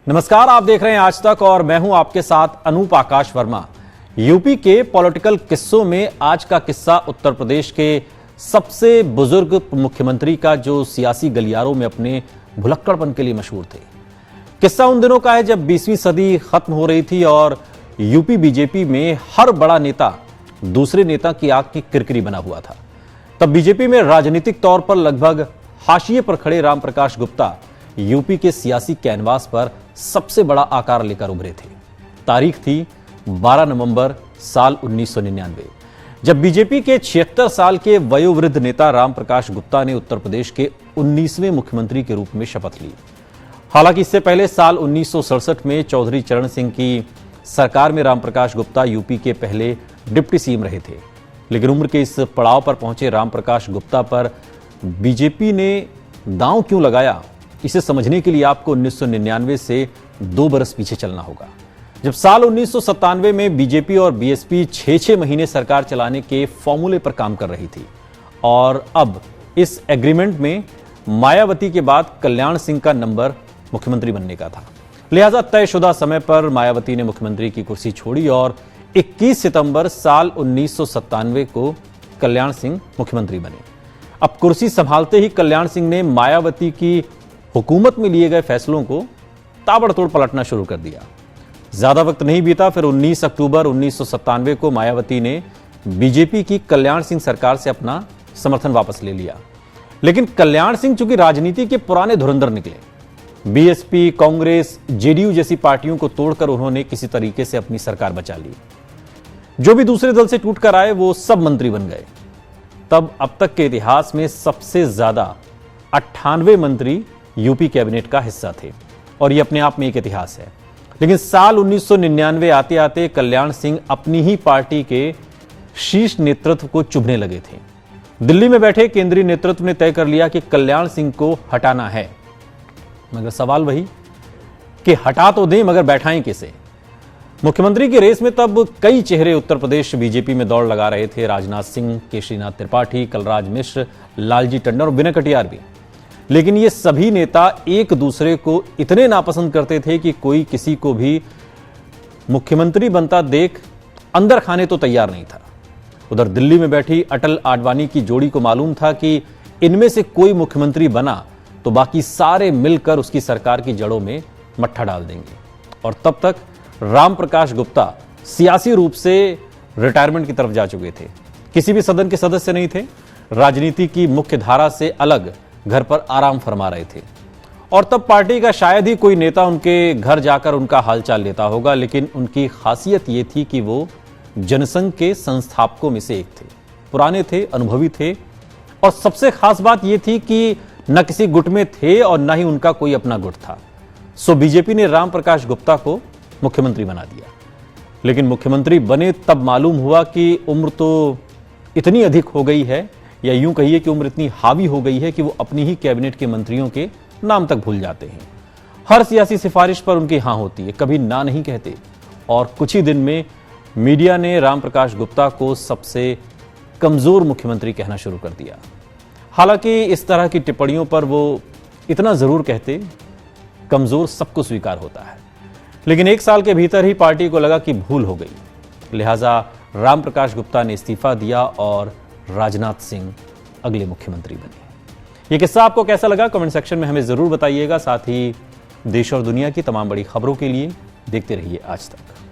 नमस्कार, आप देख रहे हैं आज तक और मैं हूं आपके साथ अनूप आकाश वर्मा। यूपी के पॉलिटिकल किस्सों में आज का किस्सा उत्तर प्रदेश के सबसे बुजुर्ग मुख्यमंत्री का, जो सियासी गलियारों में अपने भुलक्कड़पन के लिए मशहूर थे। किस्सा उन दिनों का है जब 20वीं सदी खत्म हो रही थी और यूपी बीजेपी में हर बड़ा नेता दूसरे नेता की आंख की किरकिरी बना हुआ था। तब बीजेपी में राजनीतिक तौर पर लगभग हाशिए पर खड़े राम प्रकाश गुप्ता यूपी के सियासी कैनवास पर सबसे बड़ा आकार लेकर उभरे थे। तारीख थी 12 नवंबर साल 1999, जब बीजेपी के 76 साल के वयोवृद्ध नेता राम प्रकाश गुप्ता ने उत्तर प्रदेश के 19वें मुख्यमंत्री के रूप में शपथ ली। हालांकि इससे पहले साल 1967 में चौधरी चरण सिंह की सरकार में राम प्रकाश गुप्ता यूपी के पहले डिप्टी सीएम रहे थे। लेकिन उम्र के इस पड़ाव पर पहुंचे राम प्रकाश गुप्ता पर बीजेपी ने दांव क्यों लगाया, इसे समझने के लिए आपको 1999 से 2 बरस पीछे चलना होगा, जब साल 1997 में बीजेपी और बीएसपी 6-6 महीने सरकार चलाने के फॉर्मूले पर काम कर रही थी। और अब इस एग्रीमेंट में मायावती के बाद कल्याण सिंह का नंबर मुख्यमंत्री बनने का था। लिहाजा तयशुदा समय पर मायावती ने मुख्यमंत्री की कुर्सी छोड़ी और 21 सितंबर साल 1997 को कल्याण सिंह मुख्यमंत्री बने। अब कुर्सी संभालते ही कल्याण सिंह ने मायावती की हुकूमत में लिए गए फैसलों को ताबड़तोड़ पलटना शुरू कर दिया। ज्यादा वक्त नहीं बीता, फिर 19 अक्टूबर 1997 को मायावती ने बीजेपी की कल्याण सिंह सरकार से अपना समर्थन वापस ले लिया। लेकिन कल्याण सिंह चूंकि राजनीति के पुराने धुरंधर निकले, बीएसपी, कांग्रेस, जेडीयू जैसी पार्टियों को तोड़कर उन्होंने किसी तरीके से अपनी सरकार बचा ली। जो भी दूसरे दल से टूटकर आए वो सब मंत्री बन गए। तब अब तक के इतिहास में सबसे ज्यादा 98 मंत्री यूपी कैबिनेट का हिस्सा थे और यह अपने आप में एक इतिहास है। लेकिन साल 1999 आते आते कल्याण सिंह अपनी ही पार्टी के शीर्ष नेतृत्व को चुभने लगे थे। दिल्ली में बैठे केंद्रीय नेतृत्व ने तय कर लिया कि कल्याण सिंह को हटाना है, मगर सवाल वही कि हटा तो दें मगर बैठाएं किसे। मुख्यमंत्री की रेस में तब कई चेहरे उत्तर प्रदेश बीजेपी में दौड़ लगा रहे थे। राजनाथ सिंह, केशरीनाथ त्रिपाठी, कलराज मिश्र, लालजी टंडन और विनय कटियार भी। लेकिन ये सभी नेता एक दूसरे को इतने नापसंद करते थे कि कोई किसी को भी मुख्यमंत्री बनता देख अंदर खाने तो तैयार नहीं था। उधर दिल्ली में बैठी अटल आडवाणी की जोड़ी को मालूम था कि इनमें से कोई मुख्यमंत्री बना तो बाकी सारे मिलकर उसकी सरकार की जड़ों में मट्ठा डाल देंगे। और तब तक राम प्रकाश गुप्ता सियासी रूप से रिटायरमेंट की तरफ जा चुके थे, किसी भी सदन के सदस्य नहीं थे, राजनीति की मुख्य धारा से अलग घर पर आराम फरमा रहे थे। और तब पार्टी का शायद ही कोई नेता उनके घर जाकर उनका हालचाल लेता होगा, लेकिन उनकी खासियत यह थी कि वो जनसंघ के संस्थापकों में से एक थे, पुराने थे, अनुभवी थे। और सबसे खास बात यह थी कि न किसी गुट में थे और न ही उनका कोई अपना गुट था। सो बीजेपी ने राम प्रकाश गुप्ता को मुख्यमंत्री बना दिया। लेकिन मुख्यमंत्री बने तब मालूम हुआ कि उम्र तो इतनी अधिक हो गई है, या यूं कहिए कि उम्र इतनी हावी हो गई है कि वो अपनी ही कैबिनेट के मंत्रियों के नाम तक भूल जाते हैं। हर सियासी सिफारिश पर उनकी हां होती है, कभी ना नहीं कहते। और कुछ ही दिन में मीडिया ने राम प्रकाश गुप्ता को सबसे कमजोर मुख्यमंत्री कहना शुरू कर दिया। हालांकि इस तरह की टिप्पणियों पर वो इतना जरूर कहते, कमजोर सबको स्वीकार होता है। लेकिन 1 साल के भीतर ही पार्टी को लगा कि भूल हो गई। लिहाजा राम प्रकाश गुप्ता ने इस्तीफा दिया और राजनाथ सिंह अगले मुख्यमंत्री बने। यह किस्सा आपको कैसा लगा कमेंट सेक्शन में हमें जरूर बताइएगा। साथ ही देश और दुनिया की तमाम बड़ी खबरों के लिए देखते रहिए आज तक।